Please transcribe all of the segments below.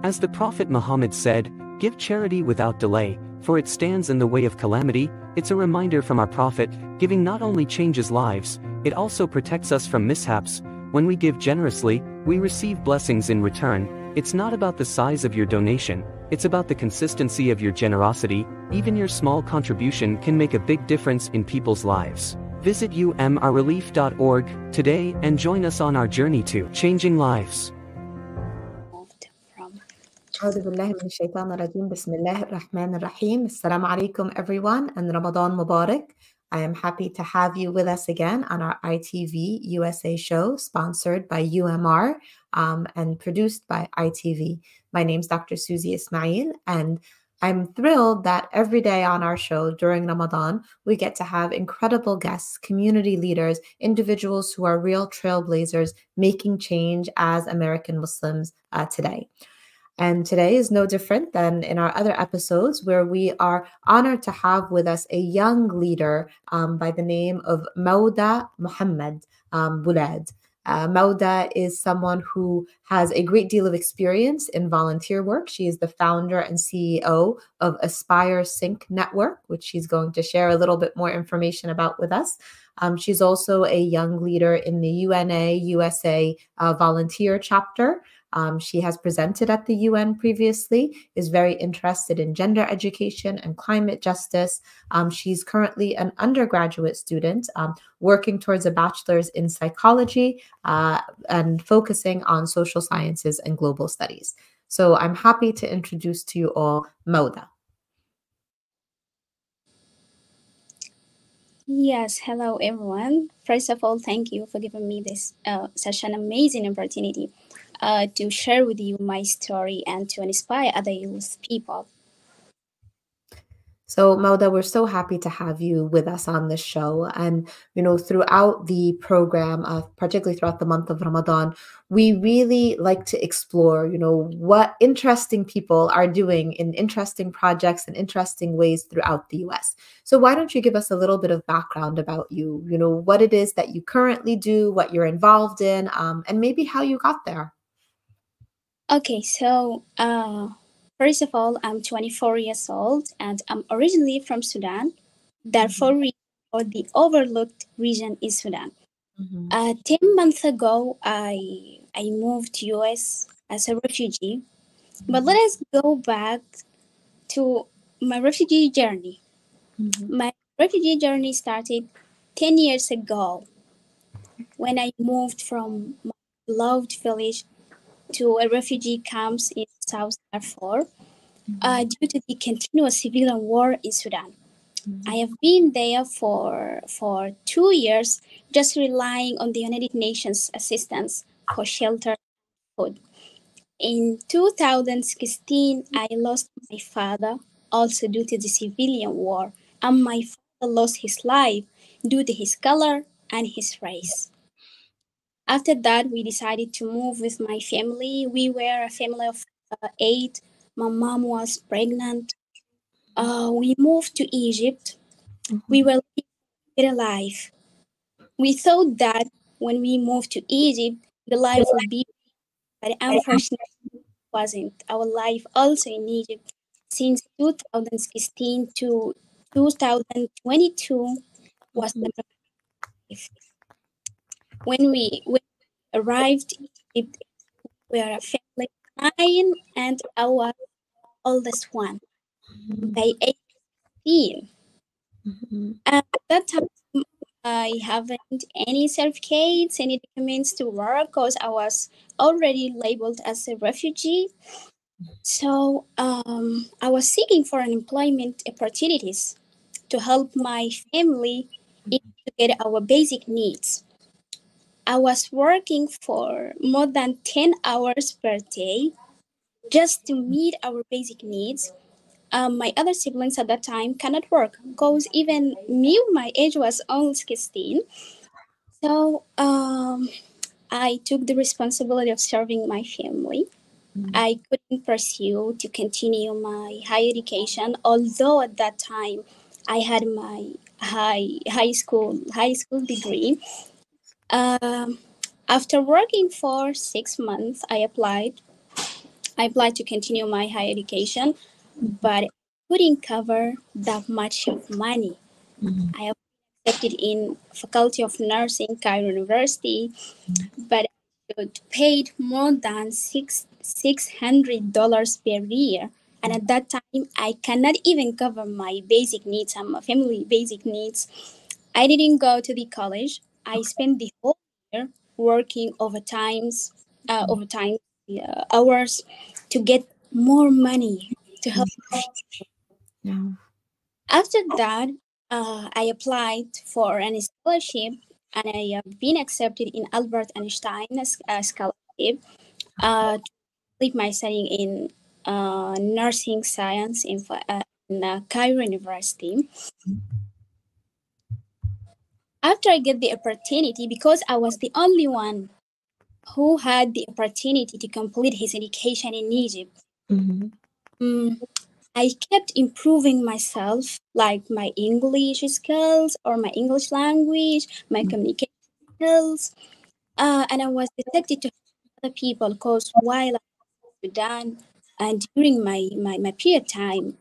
As the Prophet Muhammad said, "Give charity without delay, for it stands in the way of calamity." It's a reminder from our Prophet, giving not only changes lives, it also protects us from mishaps. When we give generously, we receive blessings in return. It's not about the size of your donation, it's about the consistency of your generosity. Even your small contribution can make a big difference in people's lives. Visit umrrelief.org today and join us on our journey to changing lives. أعوذ بالله من الشيطان الرجيم. بسم الله الرحمن الرحيم. Assalamu alaikum everyone and Ramadan Mubarak. I am happy to have you with us again on our ITV USA show, sponsored by UMR and produced by ITV. My name is Dr. Suzy Ismail, and I'm thrilled that every day on our show during Ramadan, we get to have incredible guests, community leaders, individuals who are real trailblazers making change as American Muslims today. And today is no different than in our other episodes, where we are honored to have with us a young leader by the name of Mawda Boulad. Mawda is someone who has a great deal of experience in volunteer work. She is the founder and CEO of Aspire Sync Network, which she's going to share a little bit more information about with us. She's also a young leader in the UNA USA volunteer chapter. She has presented at the UN previously, is very interested in gender education and climate justice. She's currently an undergraduate student working towards a bachelor's in psychology and focusing on social sciences and global studies. So I'm happy to introduce to you all Mawda. Yes, hello everyone. First of all, thank you for giving me this such an amazing opportunity to share with you my story and to inspire other youth people. So, Mawda, we're so happy to have you with us on this show. And, throughout the program, particularly throughout the month of Ramadan, we really like to explore, what interesting people are doing in interesting projects and interesting ways throughout the US. So why don't you give us a little bit of background about you, what it is that you currently do, what you're involved in, and maybe how you got there. Okay, so first of all, I'm 24 years old and I'm originally from Sudan. Darfur region, or the overlooked region, is Sudan. 10 months ago, I moved to US as a refugee. But let us go back to my refugee journey. My refugee journey started 10 years ago when I moved from my beloved village to a refugee camps in South Darfur due to the continuous civilian war in Sudan. I have been there for 2 years, just relying on the United Nations assistance for shelter and food. In 2016, I lost my father, also due to the civilian war, and my father lost his life due to his color and his race. After that, we decided to move with my family. We were a family of 8. My mom was pregnant. We moved to Egypt. We were living a life. We thought that when we moved to Egypt, the life would be, but unfortunately, it wasn't. Our life also in Egypt since 2016 to 2022 was the life. When we arrived in Egypt, we were a family of 9 and our oldest one by 18. At that time, I haven't any certificates, any documents to work because I was already labeled as a refugee. So I was seeking for employment opportunities to help my family to get our basic needs. I was working for more than 10 hours per day just to meet our basic needs. My other siblings at that time cannot work because even me, my age was only 16. So I took the responsibility of serving my family. I couldn't pursue to continue my higher education, although at that time I had my high school degree. After working for 6 months, I applied I applied to continue my higher education, but I couldn't cover that much of money. I have accepted in Faculty of Nursing, Cairo University, but I should paid more than $600 per year. And at that time, I cannot even cover my basic needs and my family basic needs. I didn't go to the college. I spent the whole year working overtime hours to get more money to help. Yeah. After that, I applied for an scholarship and I have been accepted in Albert Einstein scholarship to complete my study in nursing science in Cairo University. After I get the opportunity, because I was the only one who had the opportunity to complete his education in Egypt, I kept improving myself, like my English skills or my English language, my communication skills, and I was detected to other people because while I was in Sudan and during my period time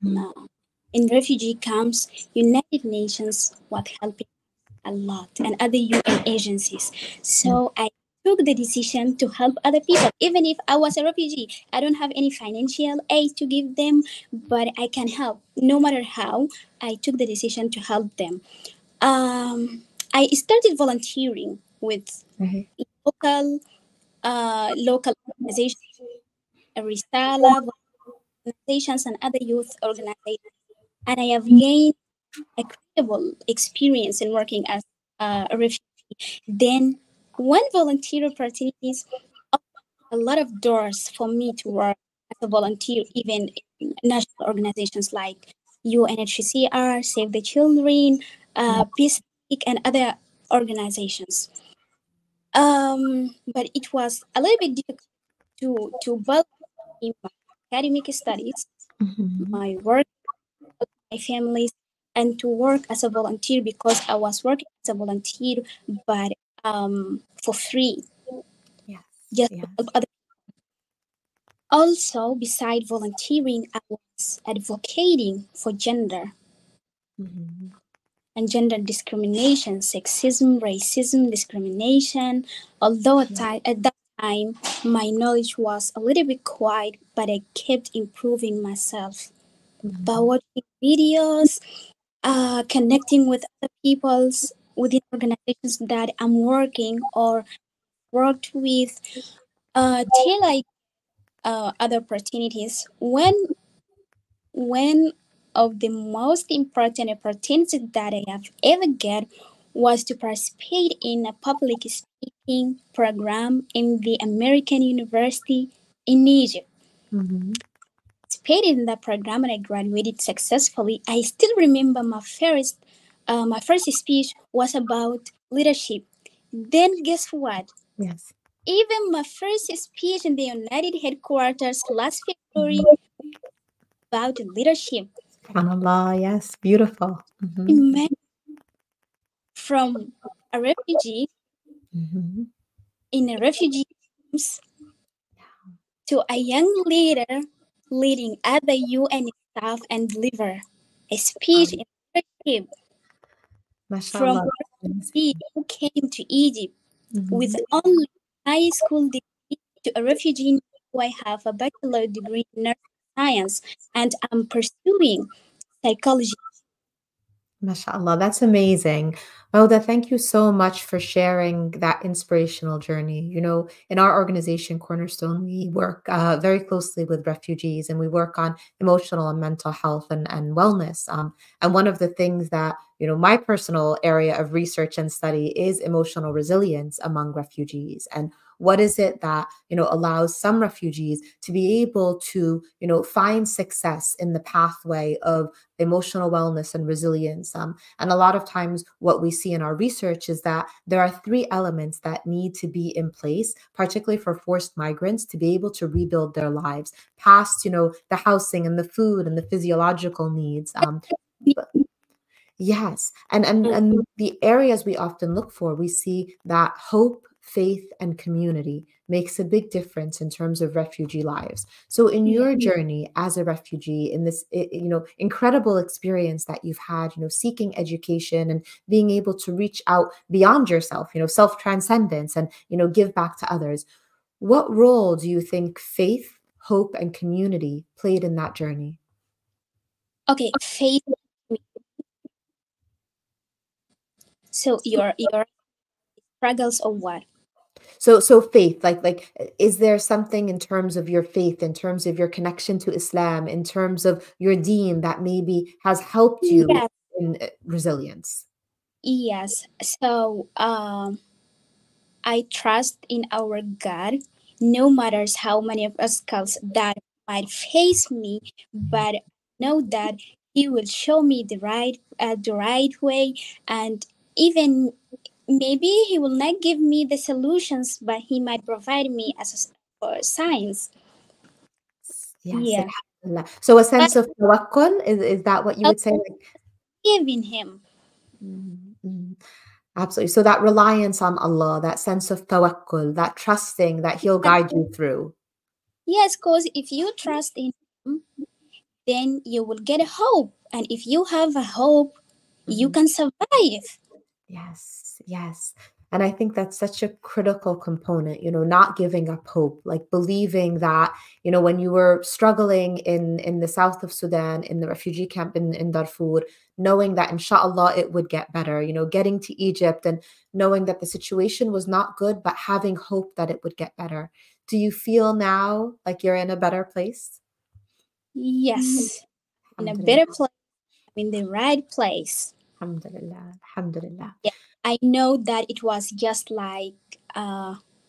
in refugee camps, United Nations was helping a lot and other UN agencies. So I took the decision to help other people. Even if I was a refugee, I don't have any financial aid to give them, but I can help. No matter how, I took the decision to help them. I started volunteering with local organizations, Risala organizations, and other youth organizations, and I have gained a credible experience in working as a refugee. Then, when volunteer opportunities opened a lot of doors for me to work as a volunteer, even in national organizations like UNHCR, Save the Children, Peace, and other organizations. But it was a little bit difficult to balance in my academic studies, my work, my families, and to work as a volunteer because I was working as a volunteer, but for free, just to help other. Also, beside volunteering, I was advocating for gender and gender discrimination, sexism, racism, discrimination. Although at that time my knowledge was a little bit quiet, but I kept improving myself by watching videos, connecting with other people's within organizations that I'm working or worked with, till I other opportunities. One of the most important opportunities that I have ever get was to participate in a public speaking program in the American University in Egypt. Participated in that program and I graduated successfully. I still remember my first speech was about leadership. Then guess what? Yes. Even my first speech in the United Headquarters last February about leadership. SubhanAllah, yes, beautiful. From a refugee in a refugee camps to a young leader leading other UN staff and deliver a speech in leadership from MashaAllah. a refugee who came to Egypt with only high school degree to a refugee who I have a bachelor degree in nursing science and I'm pursuing psychology. MashaAllah, that's amazing. Mawda, thank you so much for sharing that inspirational journey. You know, in our organization, Cornerstone, we work very closely with refugees and we work on emotional and mental health and wellness. And one of the things that, you know, my personal area of research and study is emotional resilience among refugees. And what is it that, you know, allows some refugees to be able to, you know, find success in the pathway of emotional wellness and resilience. And a lot of times what we see in our research is that there are three elements that need to be in place, particularly for forced migrants to be able to rebuild their lives past, you know, the housing and the food and the physiological needs. Yes. And the areas we often look for, we see that hope faith and community makes a big difference in terms of refugee lives. So in your journey as a refugee, in this incredible experience that you've had, seeking education and being able to reach out beyond yourself, self-transcendence and, give back to others, what role do you think faith, hope, and community played in that journey? Okay, faith. So your struggles or what? So faith, like, is there something in terms of your faith, in terms of your connection to Islam, in terms of your deen that maybe has helped you Yes. in resilience? Yes. So I trust in our God, no matters how many obstacles that might face me, but know that He will show me the right way, and even maybe He will not give me the solutions, but He might provide me as for signs. Yes. Yeah. So a sense of tawakkul, is that what you would say? Believe in Him. Mm-hmm. Absolutely. So that reliance on Allah, that sense of tawakkul, that trusting that He'll guide you through. Yes, because if you trust in Him, then you will get a hope. And if you have a hope, you can survive. Yes, yes. And I think that's such a critical component, not giving up hope, like believing that, when you were struggling in the south of Sudan, in the refugee camp in Darfur, knowing that inshallah it would get better, getting to Egypt and knowing that the situation was not good, but having hope that it would get better. Do you feel now like you're in a better place? Yes, in a better place, in the right place. Alhamdulillah, alhamdulillah. Yeah, I know that it was just like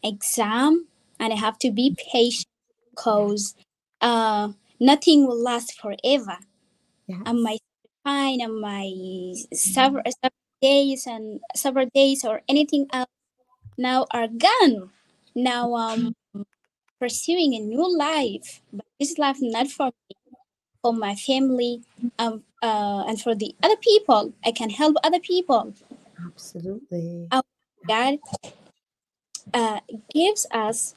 exam, and I have to be patient because nothing will last forever. Yes. And my time and my several days or anything else now are gone. Now pursuing a new life, but this life not for me, for my family, and for the other people. I can help other people. Absolutely. Our God gives us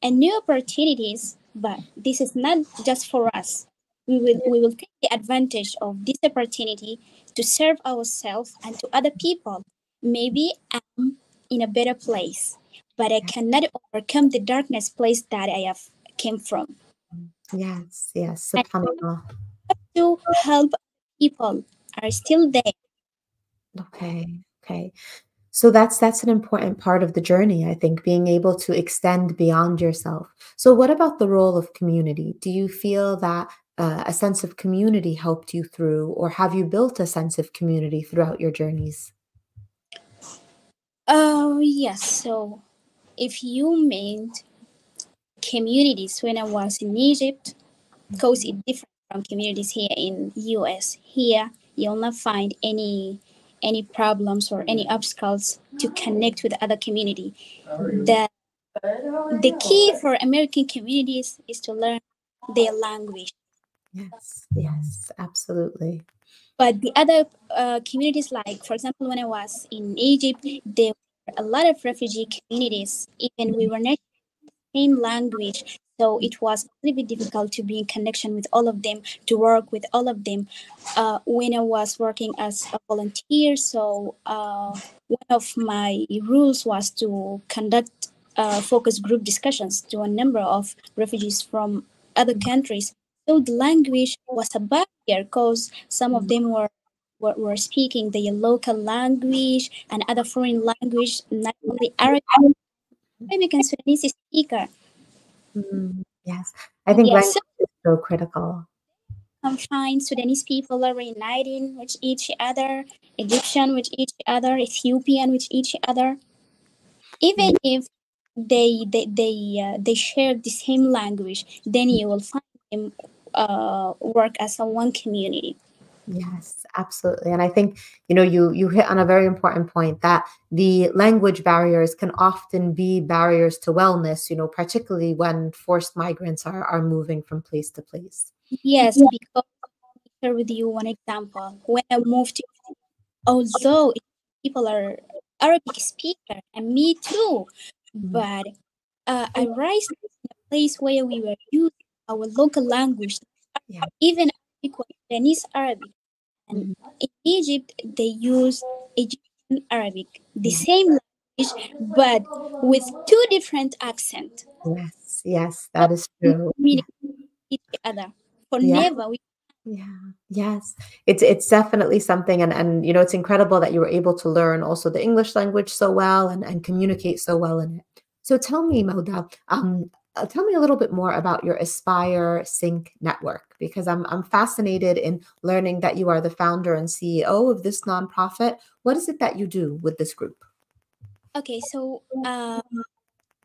a new opportunities, but this is not just for us. We will take the advantage of this opportunity to serve ourselves and to other people. Maybe I'm in a better place, but I cannot overcome the darkness place that I have came from. Yes, yes, And subhanAllah. to help people are still there. Okay, okay. So that's an important part of the journey, I think, being able to extend beyond yourself. So what about the role of community? Do you feel that a sense of community helped you through, or have you built a sense of community throughout your journeys? Oh yes. So if you meant communities when I was in Egypt, because it's different from communities here in US. Here you'll not find any problems or any obstacles to connect with other community. The key for American communities is to learn their language. Yes, yes, absolutely. But the other communities, like for example, when I was in Egypt, there were a lot of refugee communities. Even we were not same language, so it was a little bit difficult to be in connection with all of them, to work with all of them. When I was working as a volunteer, so one of my rules was to conduct focus group discussions to a number of refugees from other countries. So the language was a barrier because some of them were speaking their local language and other foreign language, not only Arabic and Sudanese speaker. Yes, I think Yes, language is so critical. find Sudanese people are reuniting with each other, Egyptian with each other, Ethiopian with each other. Even if they share the same language, then you will find them work as a one community. Yes, absolutely. And I think, you hit on a very important point that the language barriers can often be barriers to wellness, particularly when forced migrants are moving from place to place. Yes, because I'll share with you one example. When I moved to, although people are Arabic speaker, and me too. But I raised in a place where we were using our local language, Yeah. even Arabic was Chinese Arabic. And in Egypt, they use Egyptian Arabic, the same language, but with two different accents. Yes, yes, So that is we true. Yeah. communicate with each other. For Yeah. never, we Yeah. Yes. It's definitely something, and you know, it's incredible that you were able to learn also the English language so well and communicate so well in it. So tell me, Mawda, tell me a little bit more about your Aspire Sync network, because I'm fascinated in learning that you are the founder and CEO of this nonprofit. What is it that you do with this group? okay. So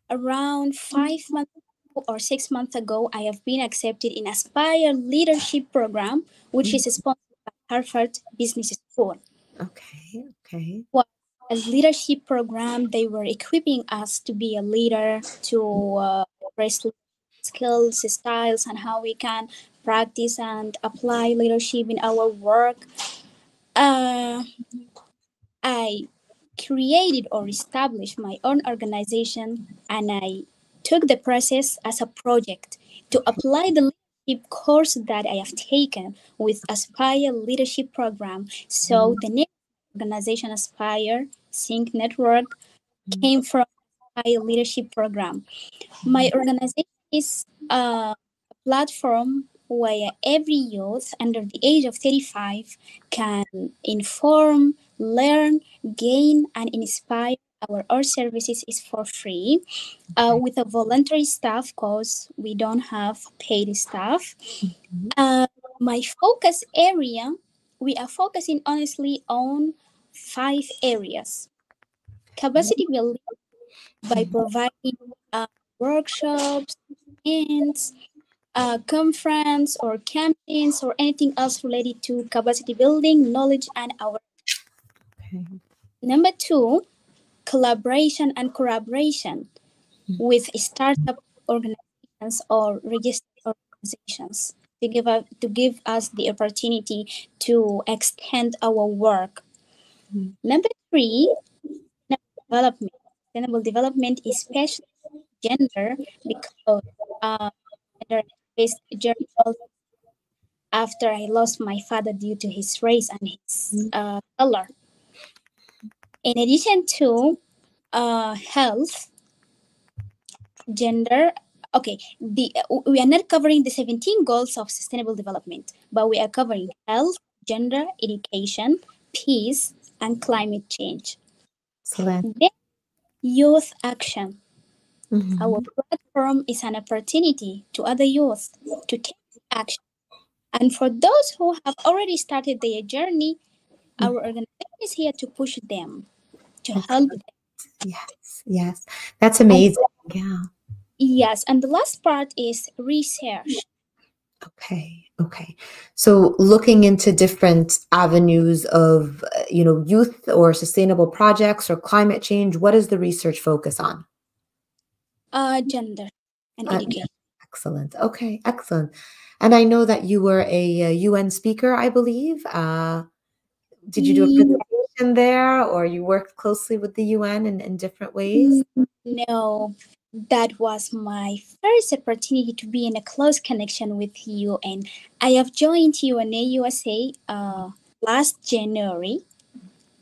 around 5 months or 6 months ago, I have been accepted in Aspire Leadership Program, which is sponsored by Harvard Business School. Okay. Okay. Was a leadership program. They were equipping us to be a leader, to express skills, styles, and how we can practice and apply leadership in our work. Uh, I created or established my own organization, and I took the process as a project to apply the leadership course that I have taken with Aspire Leadership Program. So the name of the organization Aspire Sync Network came from Aspire Leadership Program. My organization is a platform where every youth under the age of 35 can inform, learn, gain, and inspire. Our services is for free with a voluntary staff because we don't have paid staff. My focus area, we are focusing honestly on 5 areas. Capacity building by providing workshops, events, conference or campaigns or anything else related to capacity building, knowledge, and awareness. Okay. Number 2, collaboration and collaboration with startup organizations or registered organizations to give us the opportunity to extend our work. Number 3, development. Sustainable development, especially gender, because gender-based journey after I lost my father due to his race and his color. In addition to health, gender, okay, we are not covering the 17 goals of sustainable development, but we are covering health, gender, education, peace, and climate change. Excellent. Then youth action. Mhm. Our platform is an opportunity to other youth to take action. And for those who have already started their journey, our organization is here to push them, to help them. Yes, yes. That's And amazing. Yeah. yes, and the last part is research. Okay. Okay. So looking into different avenues of, you know, youth or sustainable projects or climate change, what does the research focus on? Gender and Yeah, education. excellent. Okay, excellent. And I know that you were a UN speaker, I believe. Did you do a presentation there, or you worked closely with the UN in different ways? No, that was my first opportunity to be in a close connection with you, and I have joined UNA USA last January.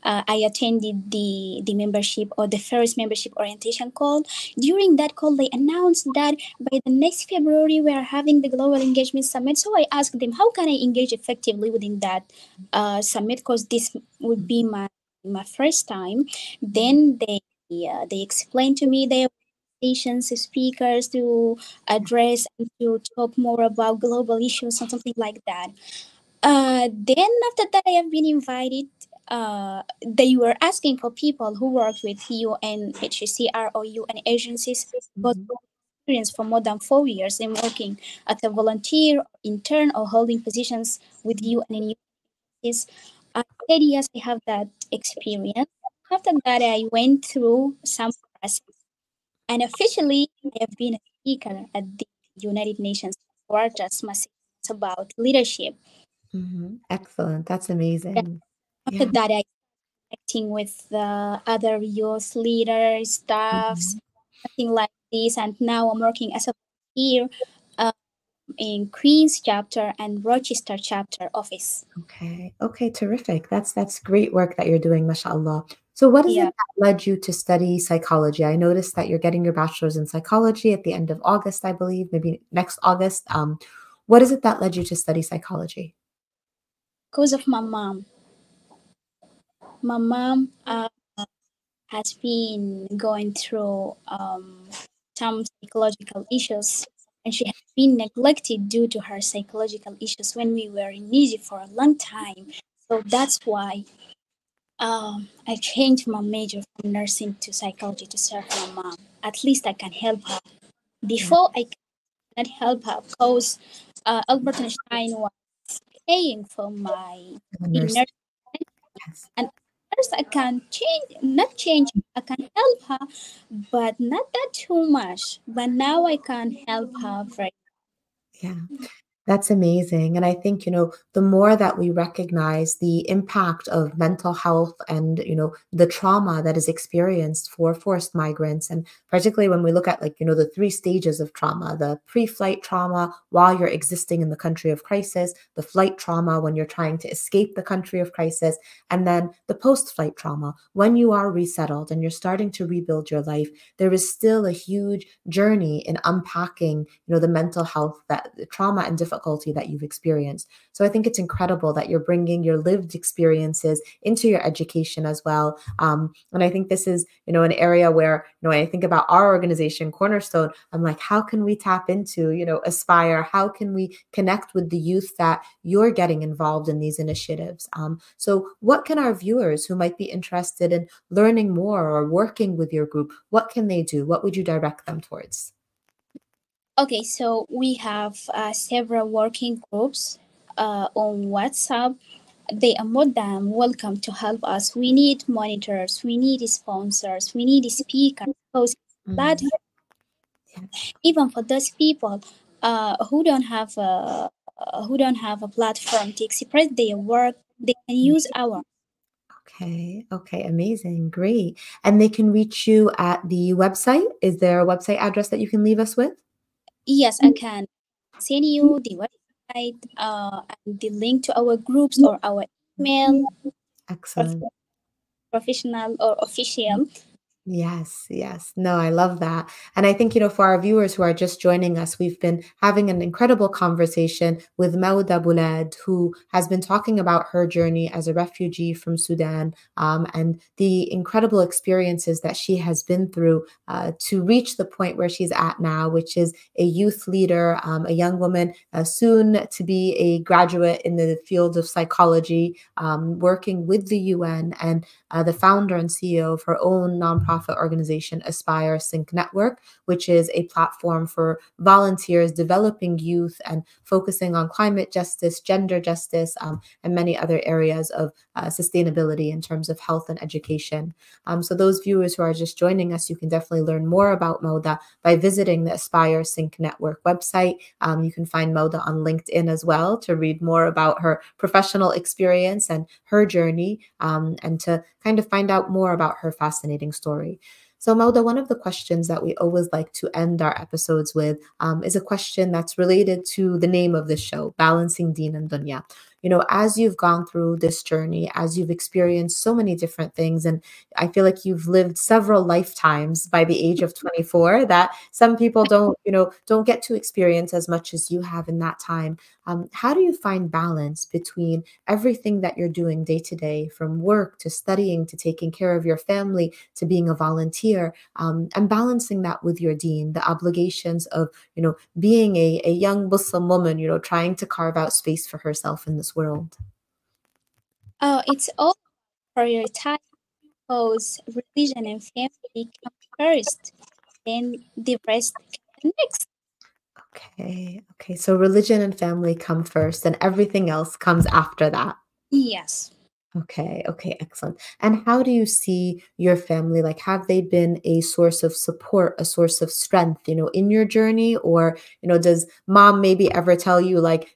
I attended the membership or the first membership orientation call. During that call, they announced that by the next February we are having the Global Engagement Summit. So I asked them, how can I engage effectively within that summit? Because this would be my first time. Then they explained to me their stations, speakers to address and to talk more about global issues and something like that. Then after that, I have been invited. They were asking for people who worked with UNHCR or UN agencies, but experience for more than 4 years in working as a volunteer, intern, or holding positions with UN and agencies. I said yes, I have that experience. After that, I went through some process, and officially, I have been a speaker at the United Nations headquarters. It's about leadership. Excellent. That's amazing. After Yeah. that, connecting with the other youth leaders, staffs, something like this. And now I'm working as a volunteer in Queens chapter and Rochester chapter office. Okay, terrific. That's great work that you're doing, mashallah. So what is it Yeah. that led you to study psychology? I noticed that you're getting your bachelor's in psychology at the end of August, I believe, maybe next August. What is it that led you to study psychology? Because of my mom. My mom has been going through some psychological issues, and she has been neglected due to her psychological issues when we were in Egypt for a long time. So that's why I changed my major from nursing to psychology to serve my mom. At least I can help her. Before I cannot help her because Albert Einstein was paying for my Nurse. nursing. Yes. And first I can not change, I can help her, but not that too much. But now I can help her very. Yeah. That's amazing. And I think, the more that we recognize the impact of mental health and, the trauma that is experienced for forced migrants, and particularly when we look at the three stages of trauma, the pre-flight trauma while you're existing in the country of crisis, the flight trauma when you're trying to escape the country of crisis, and then the post-flight trauma when you are resettled and you're starting to rebuild your life, there is still a huge journey in unpacking, the mental health, that the trauma and difficulty that you've experienced. So I think it's incredible that you're bringing your lived experiences into your education as well. And I think this is, an area where, when I think about our organization, Cornerstone, I'm like, how can we tap into, Aspire? How can we connect with the youth that you're getting involved in these initiatives? So what can our viewers who might be interested in learning more or working with your group, what can they do? What would you direct them towards? Okay, so we have several working groups on WhatsApp. They are more than welcome to help us. We need monitors, we need sponsors, we need speakers. Because that even for those people who don't have a platform to express their work, they can use our. Okay, amazing, great. And they can reach you at the website. Is there a website address that you can leave us with? Yes, I can send you the website and the link to our groups or our email, Excellent. professional or official. Yes. No, I love that. And I think, for our viewers who are just joining us, we've been having an incredible conversation with Mawda Boulad, who has been talking about her journey as a refugee from Sudan, and the incredible experiences that she has been through to reach the point where she's at now, which is a youth leader, a young woman, soon to be a graduate in the field of psychology, working with the UN, and the founder and CEO of her own nonprofit organization, Aspire Sync Network, which is a platform for volunteers developing youth and focusing on climate justice, gender justice, and many other areas of sustainability in terms of health and education. So those viewers who are just joining us, you can definitely learn more about Mawda by visiting the Aspire Sync Network website. You can find Mawda on LinkedIn as well to read more about her professional experience and her journey, and to kind of find out more about her fascinating story. So, Mawda, one of the questions that we always like to end our episodes with is a question that's related to the name of the show, Balancing Deen and Dunya. As you've gone through this journey, as you've experienced so many different things, and I feel like you've lived several lifetimes by the age of 24 that some people don't get to experience as much as you have in that time. How do you find balance between everything that you're doing day to day, from work to studying to taking care of your family to being a volunteer, and balancing that with your deen, the obligations of, being a young Muslim woman, trying to carve out space for herself in this world? It's all prioritized because religion and family come first, then the rest come next. Okay. So religion and family come first, and everything else comes after that. Yes. Okay, okay, excellent. And how do you see your family? Like, have they been a source of support, a source of strength, in your journey? Or, does mom maybe ever tell you, like,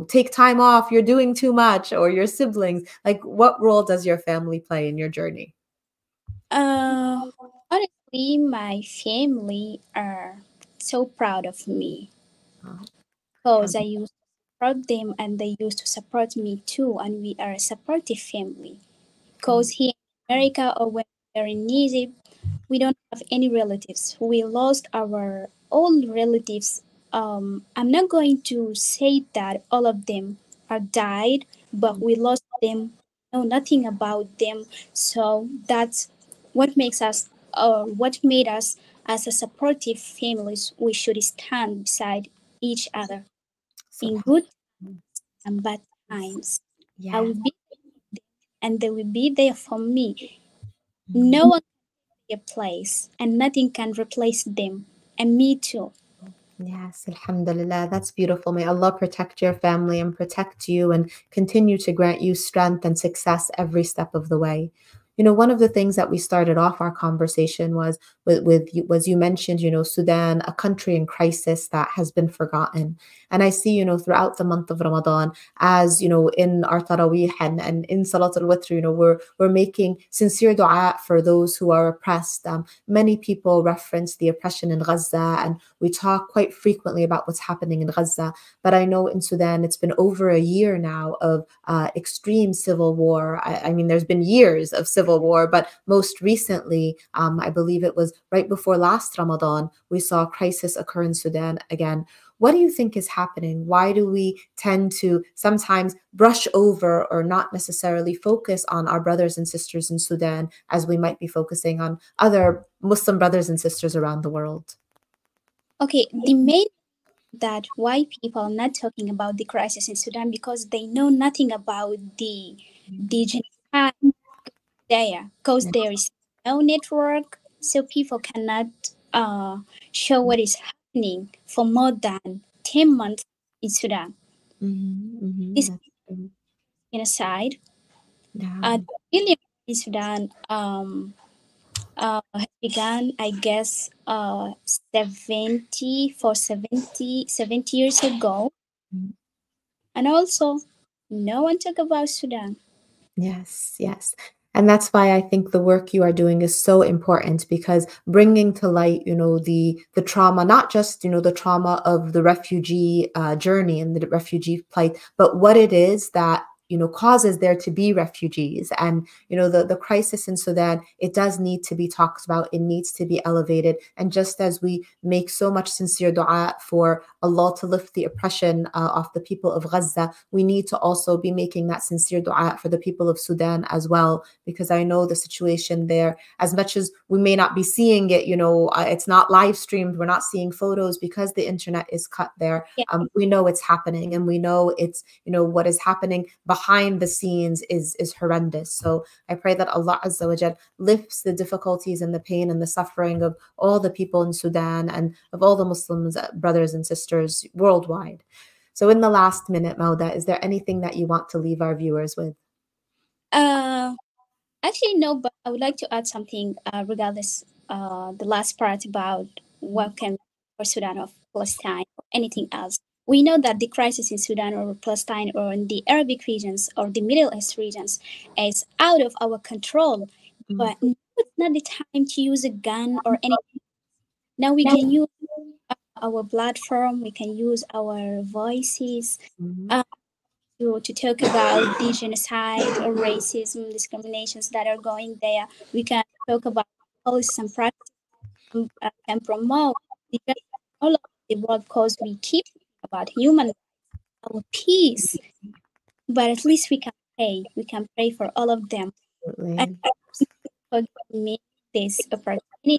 take time off, you're doing too much, or your siblings? Like, what role does your family play in your journey? Uh, Honestly, my family are so proud of me Oh, because I alhamdulillah. used to support them and they used to support me too, and we are a supportive family. Because here in America or when we are in Egypt, we don't have any relatives. We lost our old relatives. I'm not going to say that all of them are died, but we lost them. Know nothing about them. So that's what makes us, or what made us as a supportive families. We should stand beside each other in good Subhanallah. and bad times. I Yeah. will be, and they will be there for me. Mhm. No one a place and nothing can replace them, and me too. Yes, alhamdulillah. That's beautiful. May Allah protect your family and protect you and continue to grant you strength and success every step of the way. One of the things that we started off our conversation was was you mentioned, Sudan, a country in crisis that has been forgotten. And I see, throughout the month of Ramadan, as in our Taraweeh and in Salat al-Witr, we're making sincere dua for those who are oppressed. Many people reference the oppression in Gaza, and we talk quite frequently about what's happening in Gaza. But I know in Sudan, it's been over a year now of extreme civil war. I mean, there's been years of civil war, but most recently, I believe it was right before last Ramadan, we saw a crisis occur in Sudan again. What do you think is happening? Why do we tend to sometimes brush over or not necessarily focus on our brothers and sisters in Sudan as we might be focusing on other Muslim brothers and sisters around the world? Okay, the main that why people are not talking about the crisis in Sudan because they know nothing about the genocide there because Yeah. there is no network, so people cannot show what is happening for more than 10 months in Sudan. This That's true. genocide, Yeah. the million in Sudan has begun, I guess, 70 years ago. Mm. And also, no one talk about Sudan. Yes, yes. And that's why I think the work you are doing is so important, because bringing to light, the trauma, not just, the trauma of the refugee journey and the refugee plight, but what it is that, causes there to be refugees. And, the crisis in Sudan, it does need to be talked about. It needs to be elevated. And just as we make so much sincere dua for Allah to lift the oppression off the people of Gaza, we need to also be making that sincere dua for the people of Sudan as well, because I know the situation there, as much as we may not be seeing it, it's not live streamed, we're not seeing photos because the internet is cut there. Yeah. We know it's happening, and we know it's, what is happening behind the scenes is horrendous. So I pray that Allah Azza wa Jal lifts the difficulties and the pain and the suffering of all the people in Sudan and of all the Muslims, brothers and sisters worldwide. So in the last minute, Mawda, is there anything that you want to leave our viewers with? Uh, Actually, no, but I would like to add something regardless the last part about what can for Sudan or Palestine or anything else. We know that the crisis in Sudan or Palestine or in the Arabic regions or the Middle East regions is out of our control. Mm. But now it's not the time to use a gun or anything. Now we can use our platform, we can use our voices Mhm. uh, to talk about the genocide or racism, discriminations that are going there. We can talk about policies and practices can promote the justice all over the world because we keep about human rights, our peace. But at least we can pray. We can pray for all of them. And Absolutely. for giving me this opportunity.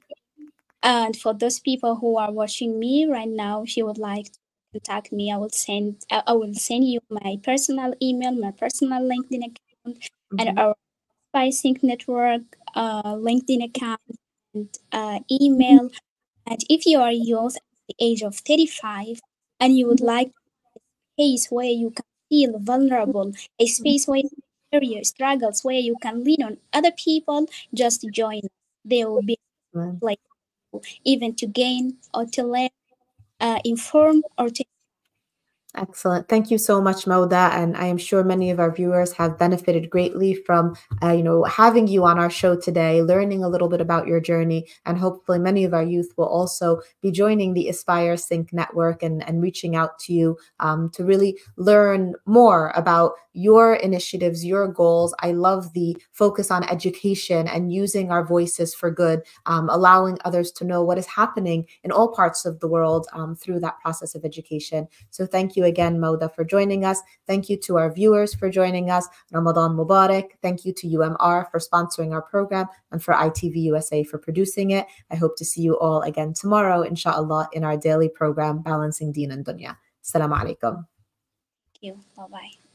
And for those people who are watching me right now, if you would like to contact me, I will send you my personal email, my personal LinkedIn account, and Mhm. our Spicing Network LinkedIn account and email. And if you are youth at the age of 35 and you would like a space where you can feel vulnerable, a space where you share your struggles, where you can lean on other people, just join. They will be like even to gain or to learn, inform or to. Excellent. Thank you so much, Mawda. And I am sure many of our viewers have benefited greatly from, having you on our show today, learning a little bit about your journey. And hopefully many of our youth will also be joining the Aspire Sync network and reaching out to you to really learn more about your initiatives, your goals. I love the focus on education and using our voices for good, allowing others to know what is happening in all parts of the world through that process of education. So thank you again, Mawda, for joining us. Thank you to our viewers for joining us. Ramadan Mubarak. Thank you to UMR for sponsoring our program and for iTVusa for producing it. I hope to see you all again tomorrow, inshallah, in our daily program, Balancing Deen and Dunya. Assalamu alaikum. Thank you. Bye-bye.